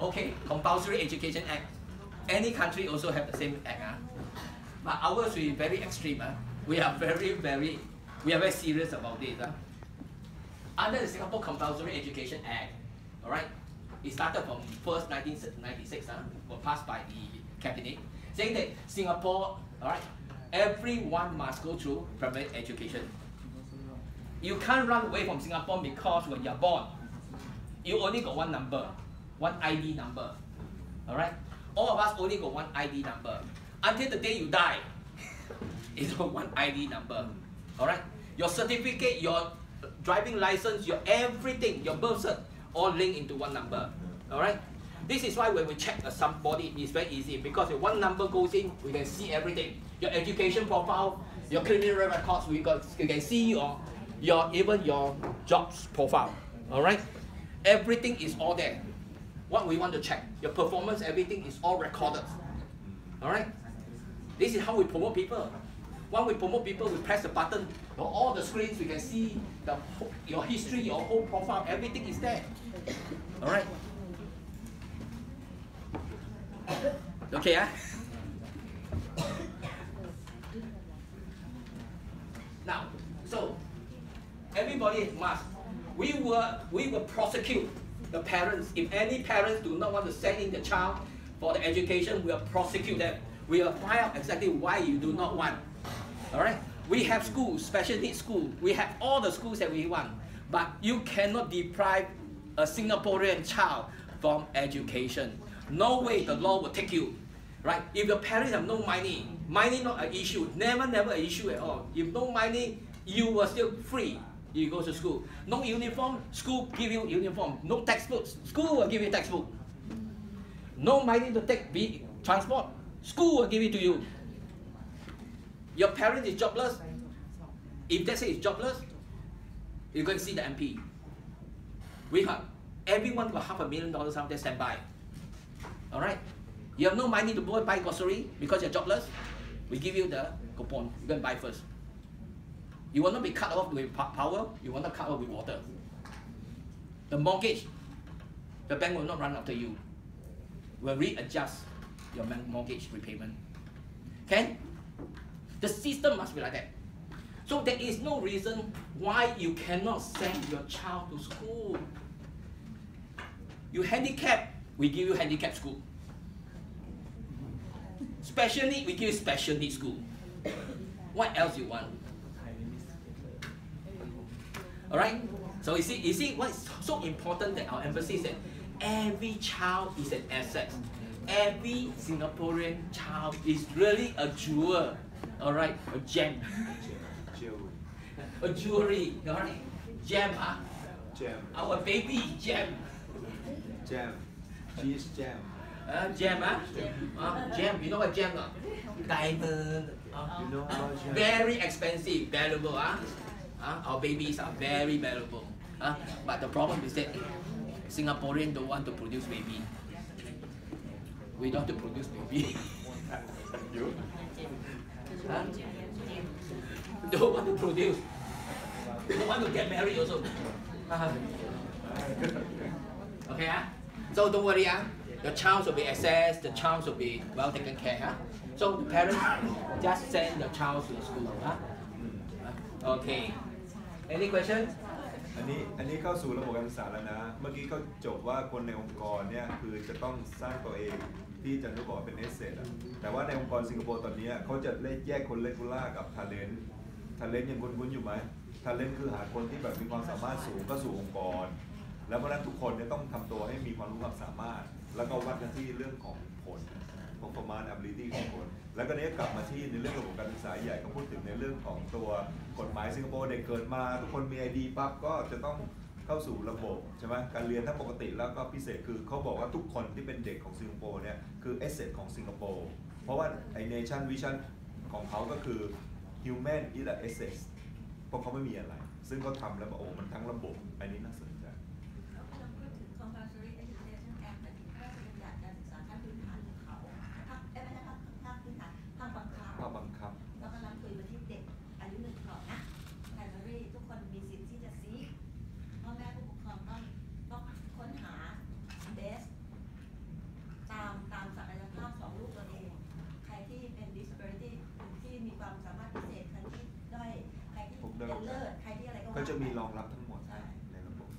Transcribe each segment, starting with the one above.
Okay, Compulsory Education Act. Any country also have the same act. But ours we very extreme. We are very serious about this. Under the Singapore Compulsory Education Act, all right, it started from 1st 1996, was passed by the cabinet, saying that Singapore, all right, everyone must go through primary education. You can't run away from Singapore because when you're born, you only got one number, one ID number, all right? All of us only got one ID number. Until the day you die, it's one ID number, all right? Your certificate, your driving license, your everything, your birth cert, all linked into one number, all right? This is why when we check somebody, it's very easy because if one number goes in, we can see everything. Your education profile, your criminal records, we can see even your jobs profile, all right? Everything is all there. What we want to check, your performance, everything is all recorded, all right? This is how we promote people. When we promote people, we press the button, all the screens, we can see your history, your whole profile, everything is there, all right? Okay, Now, so everybody must. We will prosecute the parents. If any parents do not want to send in the child for the education, we will prosecute them. We will find out exactly why you do not want. All right? We have schools, special needs school. We have all the schools that we want, but you cannot deprive a Singaporean child from education. No way the law will take you, right? If your parents have no money not an issue, never an issue at all. If no money, you are still free. You go to school. No uniform, school give you uniform. No textbooks, school will give you textbook. No money to take transport, school will give it to you. Your parent is jobless. If they say it's jobless, you go and see the MP. We have everyone got $500,000 out there standby. All right, you have no money to go buy grocery because you're jobless. We give you the coupon. You go and buy first. You will not be cut off with power. You will not cut off with water. The mortgage, the bank will not run after you. Will readjust your mortgage repayment. Okay? The system must be like that. So there is no reason why you cannot send your child to school. You handicapped, we give you handicap school. Special need, we give you special need school. What else you want? All right. So you see what's so important that our emphasis that every child is an asset. Every Singaporean child is really a jewel. All right, a gem. A jewelry. All right, gem. Gem. Our baby gem. Gem. Cheese gem. Gem. Gem. You know what gem? Diamond. You know what gem? Very expensive, valuable. Our babies are very valuable. But the problem is that Singaporeans don't want to produce baby. We don't want to produce baby. You? Don't want to produce. Don't want to get married also. Okay, so don't worry, your child will be assessed, the child will be well taken care. So the parents just send the child to the school. Okay. Any questions? อันนี้เข้าสู่ระบบการศึกษาแล้วนะ เมื่อกี้เขาจบว่าคนในองค์กรเนี่ยคือจะต้องสร้างตัวเองที่จะรู้บอกเป็นเอสเซทแต่ว่าในองค์กรสิงคโปร์ตอนนี้เขาจะแยกคนเลกูล่ากับทาเลนต์ยังคุ้นๆอยู่ไหมทาเลนต์คือหาคนที่แบบมีความสามารถสูงก็สู่องค์กรแล้วเพราะนั้นทุกคนเนี่ยต้องทำตัวให้มีความรู้ความสามารถแล้วก็วัดกันที่เรื่องของผลของประมาณ ability ของคนแล้วก็เนี้ยกลับมาที่ในเรื่องระบบการศึกษาใหญ่ก็พูดถึงในเรื่องของตัวกฎหมายสิงคโปร์เด็กเกิดมาทุกคนมี ID ปั๊บก็จะต้องเข้าสู่ระบบใช่ไหมการเรียนทั้งปกติแล้วก็พิเศษคือเขาบอกว่าทุกคนที่เป็นเด็กของสิงคโปร์เนี่ยคือ asset ของสิงคโปร์เพราะว่าไอ้ nation vision ของเขาก็คือ human is an asset เพราะเขาไม่มีอะไรซึ่งเขาทำแล้วบอกโอ้มันทั้งระบบอันนี้น่าสนใจภาคบังคับเรากำลังคุยมาที่เด็กอายุ1 ขวบนะไพรมารีทุกคนมีสิทธิ์ที่จะซีพ่อแม่ผู้ปกครองต้องค้นหา best ความสามารถพิเศษใครที่ด้อยใครที่เป็นเลิศใครที่อะไรก็ ก็ ว่า จะมีรองรับทั้งหมดในระบบ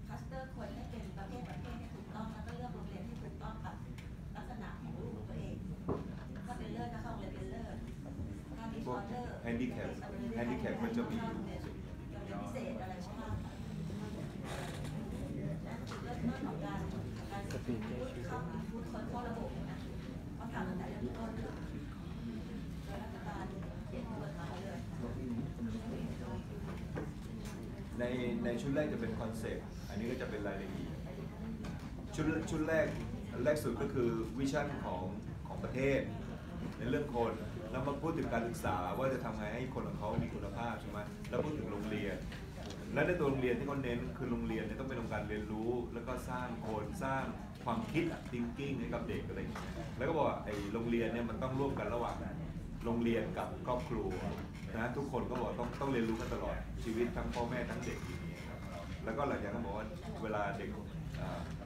คัสเตอร์คนให้เป็นประเภทให้ถูกต้องแล้วก็เลือกโรงเรียนที่ถูกต้องกับลักษณะของลูกตัวเองถ้าเป็นเลิศก็เข้าโรงเรียนเป็นเลิศถ้ามี พ อ ว อก เดอร์ แฮนดิแคปมันจะมีอยู่ พิเศษอะไรก็ว่านั่นจุดเริ่มต้นของการเข้าฟูดเข้าระบบนะเขาทำตั้งแต่เริ่มต้นโดยรัฐบาลเขียนกฎหมายเลย ในชุดแรกจะเป็นคอนเซ็ปต์อันนี้ก็จะเป็นรายละเอียดชุดแรกสุดก็คือวิชั่นของประเทศในเรื่องคนแล้วมาพูดถึงการศึกษาว่าจะทำไงให้คนของเขามีคุณภาพใช่ไหมแล้วพูดถึงโรงเรียน และในตัวโรงเรียนที่เขาเน้นคือโรงเรียนเนี่ยต้องเป็นโรงการเรียนรู้แล้วก็สร้างคนสร้างความคิด thinking ให้กับเด็กอะไรอย่างเงี้ยแล้วก็บอกว่าไอ้โรงเรียนเนี่ยมันต้องร่วมกันระหว่างโรงเรียนกับครอบครัวนะทุกคนก็บอกต้องเรียนรู้กันตลอดชีวิตทั้งพ่อแม่ทั้งเด็กอย่างเงี้ยครับแล้วก็หลังจากนั้นบอกว่าเวลาเด็ก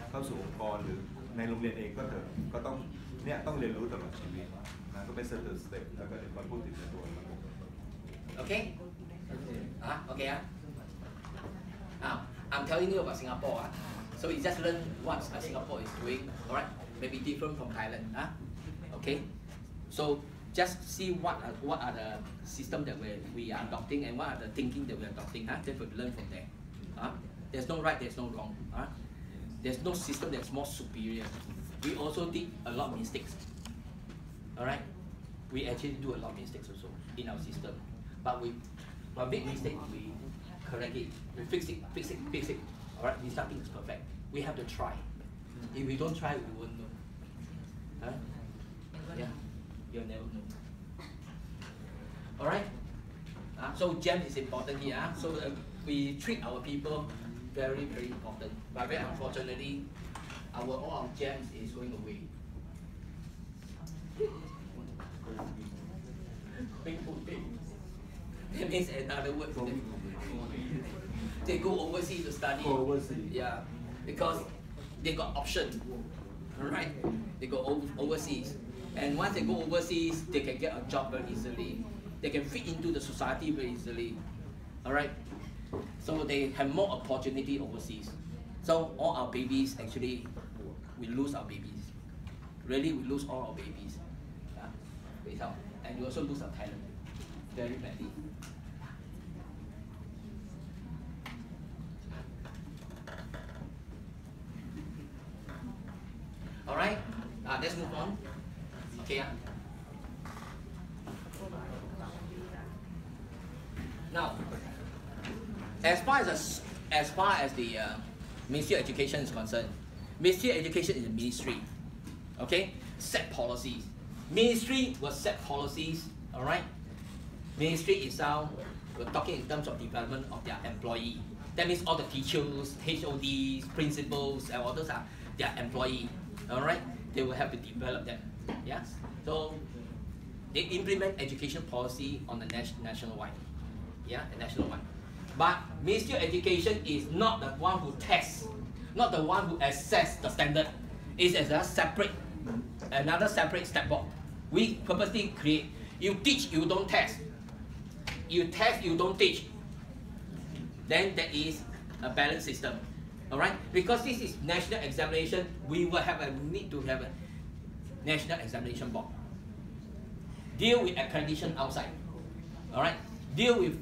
เข้าสู่องค์กรหรือในโรงเรียนเองก็เถอะก็ต้องเรียนรู้ตลอดชีวิตนะก็เป็นสเต็ปแล้วก็เดี๋ยวมาพูดถึงในตัวระบบ Okay? Okay. Now, I'm telling you about Singapore. So you just learn what Singapore is doing, alright? Maybe different from Thailand. Okay? So just see what are the systems that we are adopting and what are the thinking that we are adopting. Then we learn from there. There's no right, there's no wrong. There's no system that's more superior. We also did a lot of mistakes. Alright? We actually do a lot of mistakes also in our system. But we make mistake, we correct it, we fix it. Alright, nothing is perfect. We have to try. If we don't try, we won't know. Yeah, you'll never know. Alright? So GEM is important here. So we treat our people very, very important. But very unfortunately, all our GEMs is going away. Big. That means another word for them. They go overseas to study. Yeah, because they got option. Alright? They go overseas. And once they go overseas, they can get a job very easily. They can fit into the society very easily. Alright? So they have more opportunity overseas. So all our babies, actually, we lose our babies. Really, we lose all our babies. And we also lose our talent very badly. Alright, let's move on. Okay. Now, as far as the Ministry of Education is concerned, Ministry of Education is a ministry. Okay, set policies. Ministry will set policies. All right. Ministry itself, we're talking in terms of development of their employee. That means all the teachers, HODs, principals, and all those are their employee. All right. They will have to develop them. Yes. So they implement education policy on the nationwide. Yeah, the national one. But Ministry of Education is not the one who tests, not the one who assess the standard. It's another separate step board. We purposely create. You teach, you don't test. You test, you don't teach. Then that is a balanced system. Alright? Because this is national examination, we will need to have a national examination board. Deal with accreditation outside. Alright? Deal with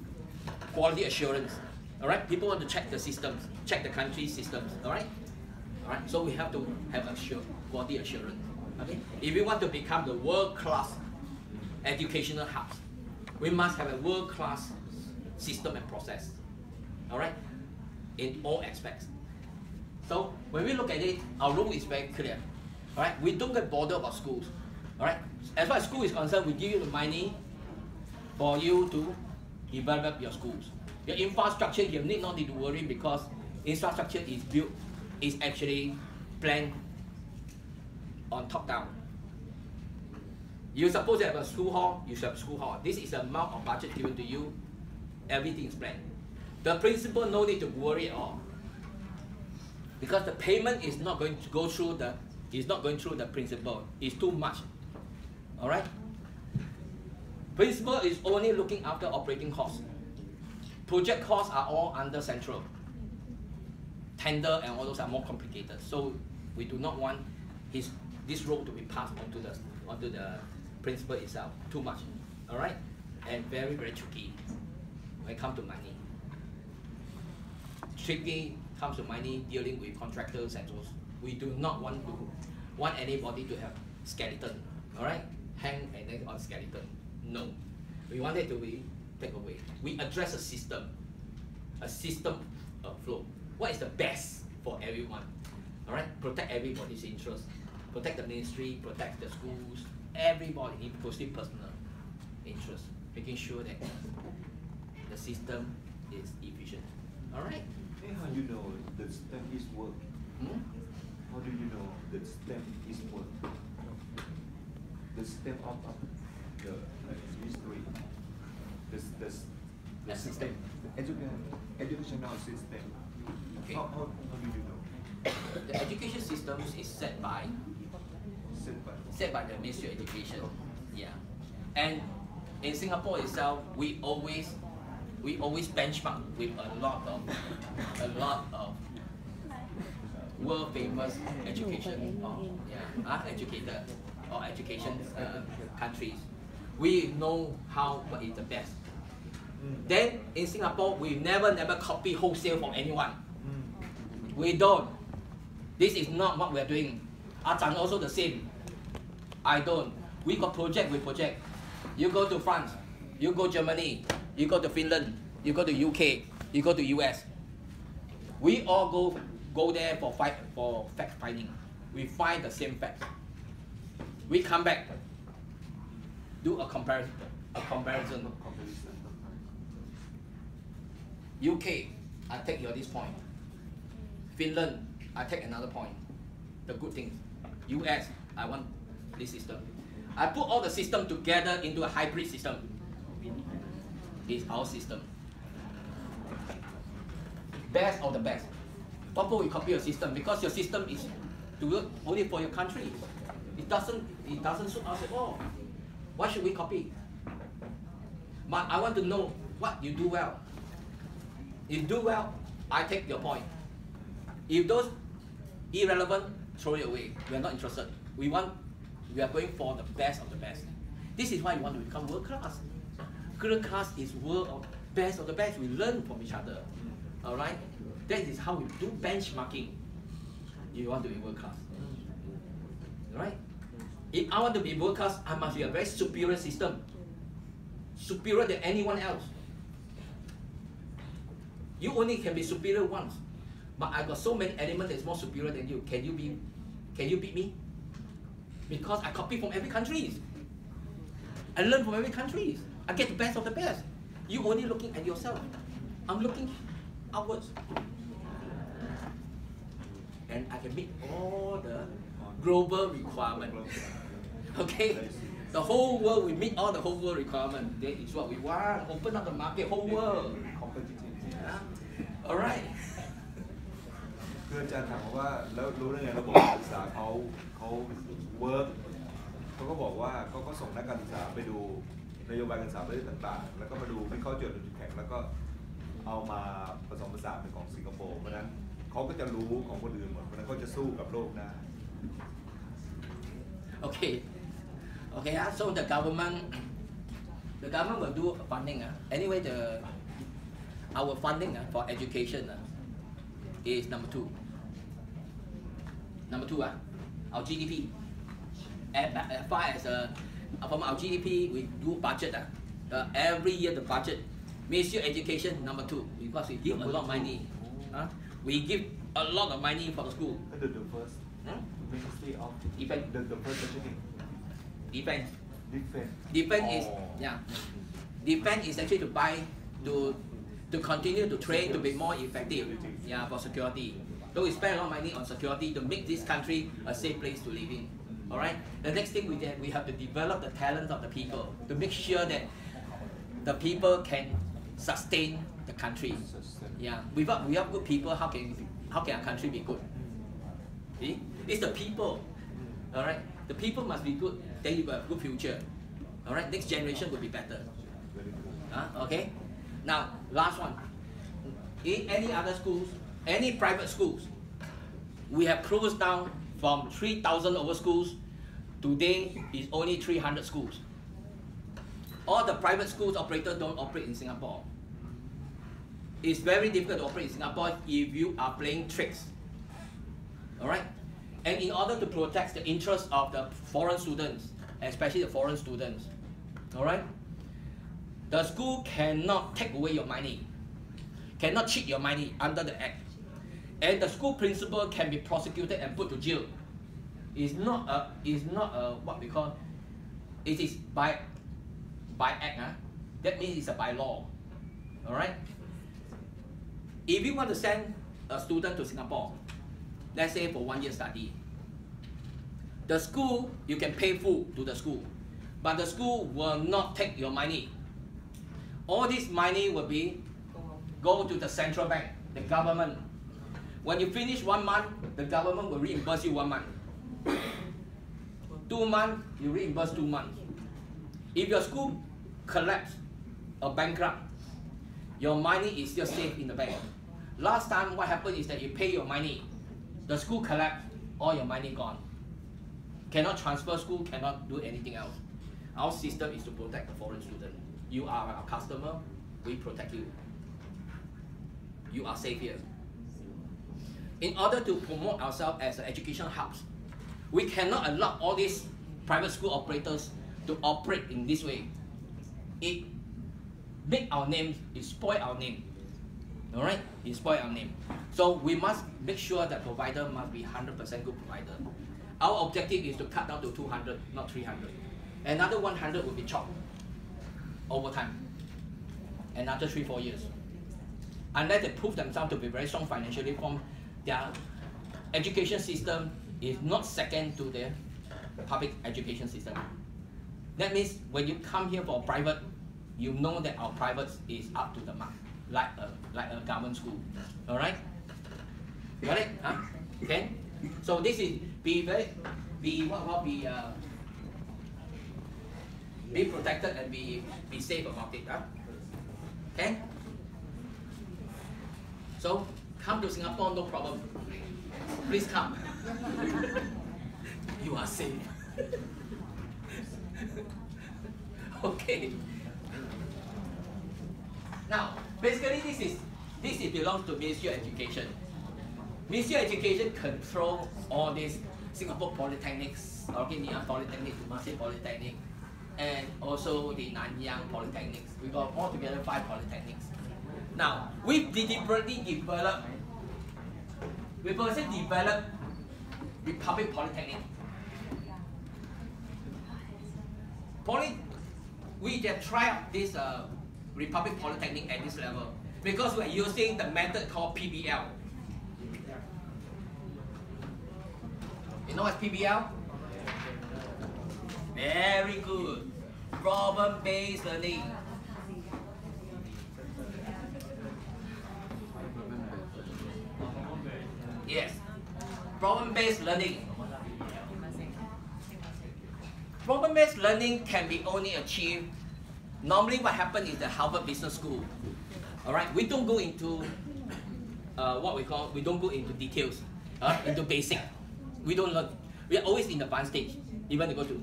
quality assurance. Alright? People want to check the systems, check the country's systems. Alright? Alright? So we have to have quality assurance. Okay? If we want to become the world-class educational hubs, we must have a world-class system and process. Alright? In all aspects. So when we look at it, our role is very clear. Alright? We don't get bothered about schools. Alright? As far as school is concerned, we give you the money for you to develop your schools. Your infrastructure, you need not need to worry because infrastructure is built, is actually planned on top down. You suppose you have a school hall, you should have a school hall. This is the amount of budget given to you. Everything is planned. The principal no need to worry at all. Because the payment is not going to go through the principal. It's too much. Alright? Principal is only looking after operating costs. Project costs are all under central. Tender and all those are more complicated. So we do not want this role to be passed onto the principal itself too much. All right, and very tricky when it comes to money. Tricky comes to money dealing with contractors and those. We do not want anybody to have skeleton. All right, hang and then on skeleton. No, we want it to be take away. We address a system of flow. What is the best for everyone? All right, protect everybody's interest, protect the ministry, protect the schools, everybody, inclusive personal interest, making sure that the system is efficient. All right. Hey, how you know the STEM is work? Hmm? How do you know the STEM is work? The STEM of the history, the system. Educational system. Okay. How do you know? The education system is set by the Ministry of Education. Yeah. And in Singapore itself, we always benchmark with a lot of world famous education educated or education countries. We know what is the best. Then in Singapore, we never copy wholesale from anyone. We don't. This is not what we are doing. Zhang also the same. I don't. We got project with project. You go to France, you go Germany, you go to Finland, you go to UK, you go to US. We all go there for fact finding. We find the same facts. We come back, do a comparison. UK, I take this point. Finland, I take another point. The good things. US, I want this system. I put all the system together into a hybrid system. It's our system. Best of the best. What for we copy your system? Because your system is to work only for your country. It doesn't suit us at all. Why should we copy? But I want to know what you do well. If you do well, I take your point. If those irrelevant, throw it away. We are not interested. We are going for the best of the best. This is why we want to become world class. World class is best of the best. We learn from each other. All right. That is how we do benchmarking. You want to be world class. All right. If I want to be world class, I must be a very superior system, superior than anyone else. You only can be superior once, but I got so many elements that's more superior than you. Can you beat me? Because I copy from every country. I learn from every country. I get the best of the best. You only looking at yourself. I'm looking outwards. And I can meet all the global requirements. Okay? The whole world, we meet all the whole world requirements. That is what we want. Open up the market, whole world. Alright. คืออาจารย์ถามว่าแล้วรู้ได้ไงระบบการศึกษาเขาเวิร์กเขาก็บอกว่าก็ส่งนักการศึกษาไปดูนโยบายการศึกษาประเทศต่างๆแล้วก็มาดูวิเคราะห์จุดแข็งแล้วก็เอามาผสมผสานเป็นของสิงคโปร์เพราะฉะนั้นเขาก็จะรู้ของคนอื่นหมดเพราะฉะนั้นเขาจะสู้กับโลกได้ Okay, so the government will do funding. Anyway, our funding for education is number two. Our GDP. As far as from our GDP, we do budget. Every year the budget. Ministry of Education number 2 because we give a lot of money. We give a lot of money for the school. The first Ministry of Defense. The first budgeting. Defense. Defense. Is defense is actually to buy to continue to train to be more effective. Yeah, for security. So we spend a lot of money on security to make this country a safe place to live in. All right. The next thing we have to develop the talent of the people to make sure that the people can sustain the country. Yeah. Without good people, how can a country be good? See? It's the people. All right. The people must be good. Then you have a good future. All right, next generation will be better. Very good. Okay. Now, last one. In any other schools, any private schools, we have closed down from 3,000 over schools. Today is only 300 schools. All the private schools operators don't operate in Singapore. It's very difficult to operate in Singapore if you are playing tricks. All right? And in order to protect the interests of the foreign students, especially the foreign students, all right? The school cannot take away your money, cannot cheat your money under the act. And the school principal can be prosecuted and put to jail. It's not a what we call, it is by act. That means it's a by law. All right? If you want to send a student to Singapore, let's say for 1 year study, the school, you can pay full to the school, but the school will not take your money. All this money will go to the central bank, the government. When you finish 1 month, the government will reimburse you 1 month. 2 months, you reimburse 2 months. If your school collapse or bankrupt, your money is still safe in the bank. Last time, what happened is that you pay your money, the school collapsed, all your money gone. Cannot transfer school, cannot do anything else. Our system is to protect the foreign student. You are our customer, we protect you. You are safe here. In order to promote ourselves as an education hubs, we cannot allow all these private school operators to operate in this way. It make our name, it spoil our name. All right, it spoil our name. So we must make sure that provider must be 100% good provider. Our objective is to cut down to 200, not 300. Another 100 will be chopped over time. Another 3-4 years. Unless they prove themselves to be very strong financially, from their education system is not second to the public education system. That means when you come here for private, you know that our private is up to the mark, like a government school. All right? Got it? Huh? Okay. So this is be protected and be safe about it. Huh? Okay. So come to Singapore, no problem. Please come. You are safe. Okay. Now, basically, this belongs to Ministry of Education. Ministry of Education control all these Singapore Polytechnics, okay, Ngee Ann Polytechnic, Temasek Polytechnic, and also the Nanyang Polytechnics. We got altogether 5 polytechnics. Now, we deliberately developed Republic Polytechnic. We have tried this Republic Polytechnic at this level because we are using the method called PBL. You know what's PBL? Very good. Problem-based learning. Yes. Problem-based learning. Problem-based learning can be only achieved. Normally what happens is the Harvard Business School. Alright, we don't go into we don't go into details, into basic. We don't learn. We are always in the advanced stage. Even to go to,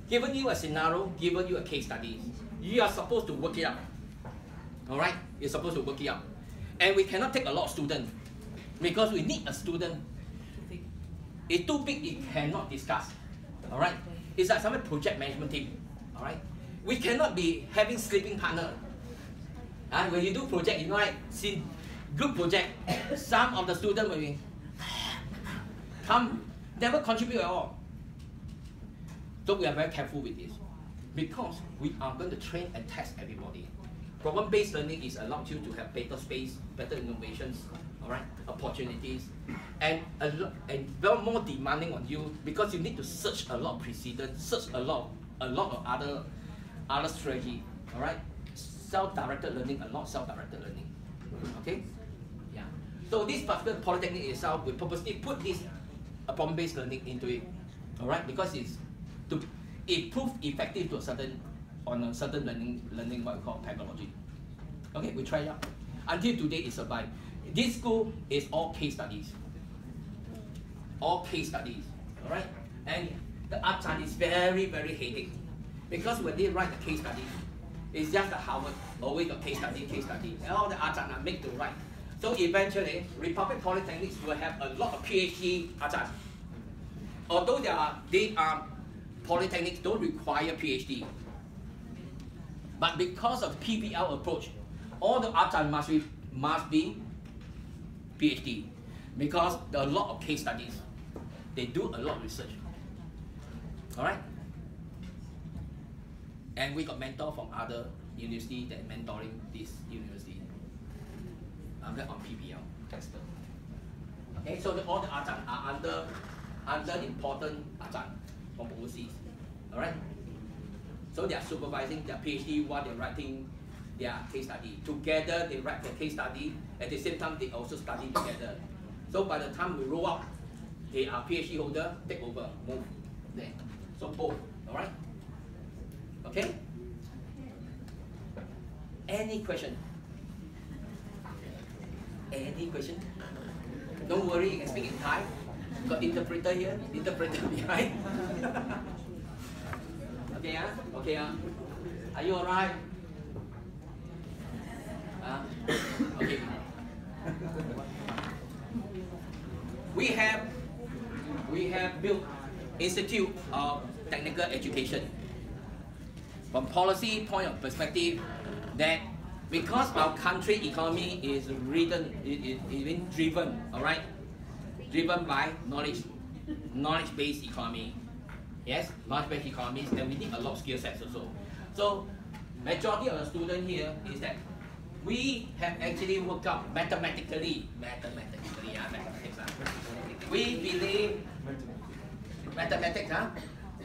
given you a scenario, given you a case study, you are supposed to work it out. Alright, you're supposed to work it out. And we cannot take a lot of students because we need a student. It's too big, it cannot discuss. Alright, it's like some project management team. Alright, we cannot be having sleeping partner. When you do project, you know, right? See, group project, some of the students will be never contribute at all. So we are very careful with this because we are going to train and test everybody. Problem-based learning is allowed you to have better space, better innovations, all right, opportunities, and very more demanding on you because you need to search a lot of precedent, search a lot of other strategy, all right. Self-directed learning, a lot of self-directed learning. Okay, yeah. So this particular polytechnic itself, we purposely put this problem-based learning into it, all right, because it proved effective to a certain learning what we call technology. Okay, we try it out. Until today it survived. This school is all case studies. All case studies. Alright? And the Achan is very, very headache. Because when they write the case study, it's just the Harvard, always the case study. And all the Achan are made to write. So eventually, Republic Polytechnics will have a lot of PhD Achan. Although they are polytechnics don't require PhD. But because of PBL approach, all the Achan must be PhD. Because there are a lot of case studies. They do a lot of research. Alright? And we got mentor from other universities that mentoring this university. On PBL tester. Okay, so all the Achan are under important Achan from overseas. Alright? So they are supervising their PhD while they're writing their case study. Together they write their case study, at the same time they also study together. So by the time we roll out, they are PhD holder, take over, move there. So both, alright? Okay? Any question? Any question? Don't worry, you can speak in Thai. Got interpreter here, interpreter behind. Okay, okay, are you alright? Okay. We have built Institute of Technical Education from policy point of perspective that because our country economy is driven, all right, driven by knowledge-based economy. Yes, knowledge-based economies, and we need a lot of skill sets also. So, majority of the students here is that we have actually worked out mathematically, we believe mathematics,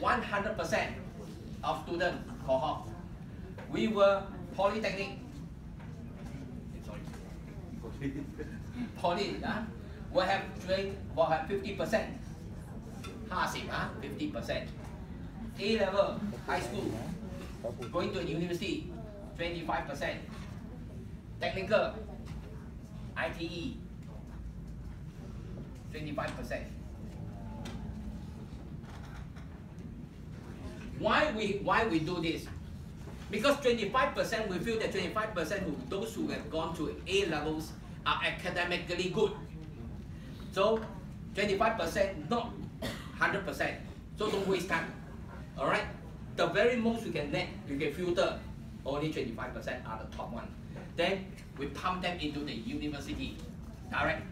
100% of student cohort, we were polytechnic, poly, will have 50%, 50%. A-level, high school, going to university, 25%. Technical, ITE, 25%. Why we do this? Because 25%, we feel that 25% those who have gone to A levels are academically good. So 25%, not 100%. So don't waste time. All right. The very most you can net, you can filter. Only 25% are the top one. Then we pump them into the university. Direct.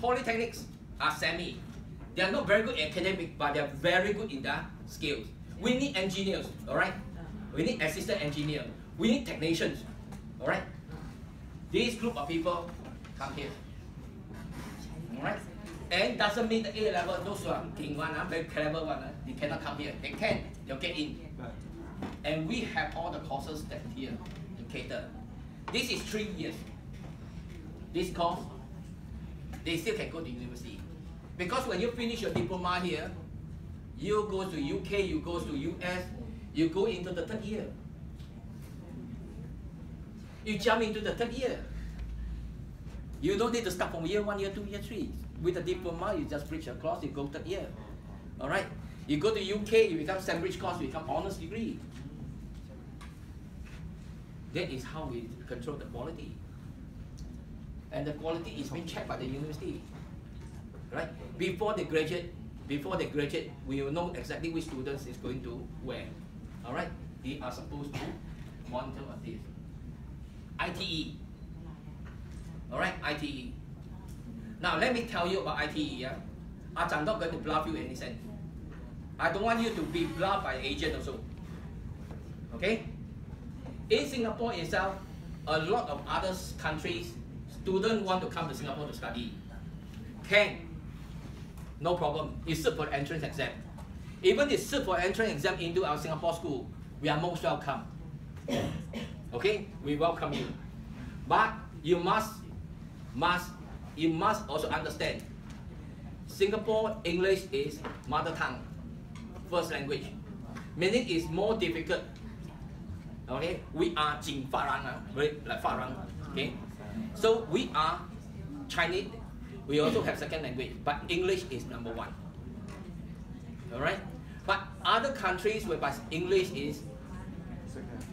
Polytechnics are semi. They are not very good academic, but they are very good in their skills. We need engineers, all right? We need assistant engineer. We need technicians, all right? This group of people come here, all right? And doesn't mean the A level, those who are king one, very clever one, they cannot come here. They can, they'll get in. And we have all the courses that here to cater. This is 3 years. This course, they still can go to university. Because when you finish your diploma here, you go to UK, you go to US, you go into the 3rd year. You jump into the 3rd year. You don't need to start from year 1, year 2, year 3. With a diploma, you just bridge across, you go 3rd year. All right? You go to UK, you become Sandwich course, you become honors degree. That is how we control the quality. And the quality is being checked by the university. Right? Before they graduate, we will know exactly which students is going to where. All right? They are supposed to monitor this. ITE. All right? ITE. Now let me tell you about ITE. Yeah? I'm not going to bluff you in any sense. I don't want you to be bluffed by agent also. Okay? In Singapore itself, a lot of other countries, students want to come to Singapore to study. Can. No problem. You sit for the entrance exam. Even if you sit for entrance exam into our Singapore school, we are most welcome. Okay? We welcome you. But you must also understand, Singapore English is mother tongue, first language, meaning it's more difficult. Okay, we are Jing Farang, like Farang. Okay, so we are Chinese. We also have second language, but English is number one. All right, but other countries whereby English is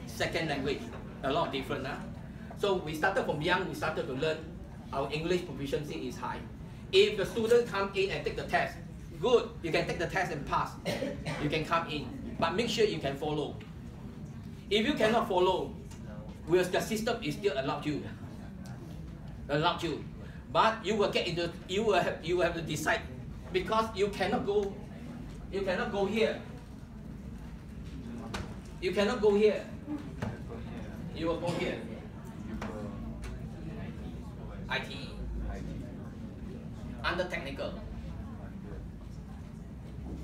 second language, a lot different. So we started from young. We started to learn. Our English proficiency is high. If the student come in and take the test, good. You can take the test and pass. You can come in, but make sure you can follow. If you cannot follow, well, the system is still allowed you. But you will get into, you will have to decide, because you cannot go here. You cannot go here. You will go here. IT. Under technical.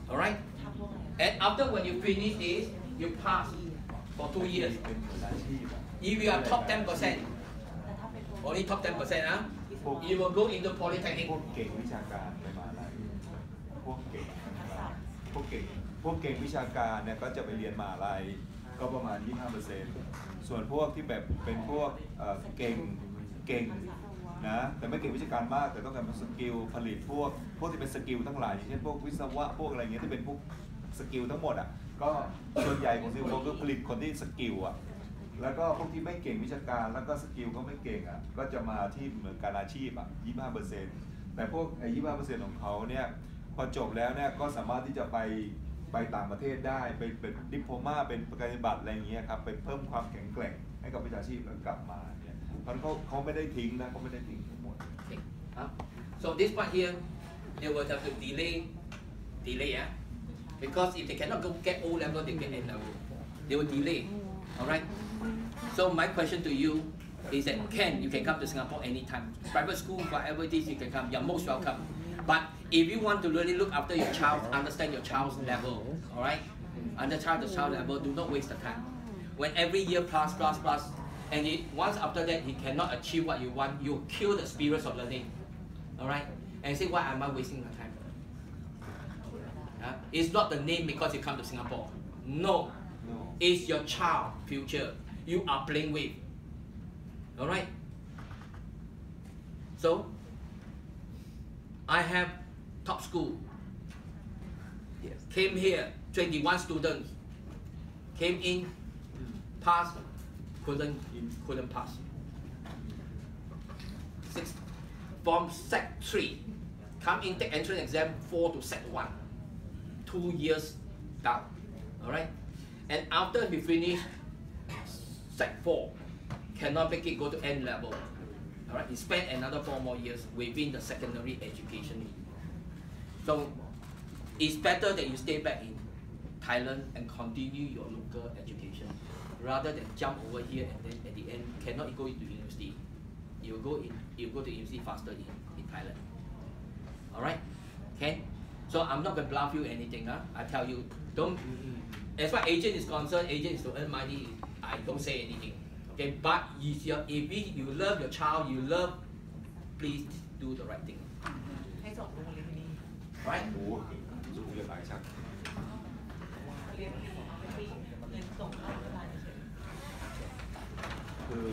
Alright? And after when you finish this, you pass for 2 years. If you are top 10%, only top 10%, you will go into polytechnic. พวกเก่งวิชาการไปมหาลัยพวกเก่งวิชาการเนี่ยก็จะไปเรียนมหาลัยก็ประมาณ 25%ส่วนพวกที่แบบเป็นพวกเก่งนะแต่ไม่เก่งวิชาการมากแต่ต้องการเป็นสกิลผลิตพวกที่เป็นสกิลทั้งหลายอย่างเช่นพวกวิศวะพวกอะไรเงี้ยที่เป็นพวกสกิลทั้งหมดก็ส่วนใหญ่ของสิงคโปร์ก็ผลิตคนที่สกิลแล้วก็พวกที่ไม่เก่งวิชาการแล้วก็สกิลก็ไม่เก่งก็จะมาที่เหมือนการอาชีพ25%แต่พวก25% ของเขาเนี่ยพอจบแล้วเนี่ยก็สามารถที่จะไปต่างประเทศได้ไปเป็นดิโพมาเป็นประกาศนียบัตรอะไรอย่างเงี้ยครับไปเพิ่มความแข็งแกร่งให้กับวิชาชีพแล้วกลับมาเนี่ยเพราะเขาไม่ได้ทิ้งนะเขาไม่ได้ทิ้งทั้งหมด So this part here, they will have to delay, because if they cannot go get O level, they get N level. They will delay. All right. So my question to you is that you can come to Singapore anytime. Private school, whatever it is, you can come. You're most welcome. But if you want to really look after your child, understand your child's level. All right. Understand the child level. Do not waste the time. When every year plus, and once after that he cannot achieve what you want, you kill the spirit of learning. All right. And say, why am I wasting my time? It's not the name because you come to Singapore. No. It's your child future you are playing with. All right. So I have top school. Yes. Came here, 21 students. Came in, passed, couldn't pass. From Sec 3, come in, take entrance exam 4 to Sec 1. 2 years down. All right. And after he finished Sec 4, cannot make it go to N level. All right. He spent another 4 more years within the secondary education. So it's better that you stay back in Thailand and continue your local education, rather than jump over here and then at the end cannot go into university. You go to university faster in Thailand. All right. Okay. So I'm not going to bluff you anything. I tell you, don't. As far as agent is concerned, agent is to earn money. I don't say anything. Okay. But if you love your child, please do the right thing. Right. โอ้โหสูงเรียนหลายชั้นคือ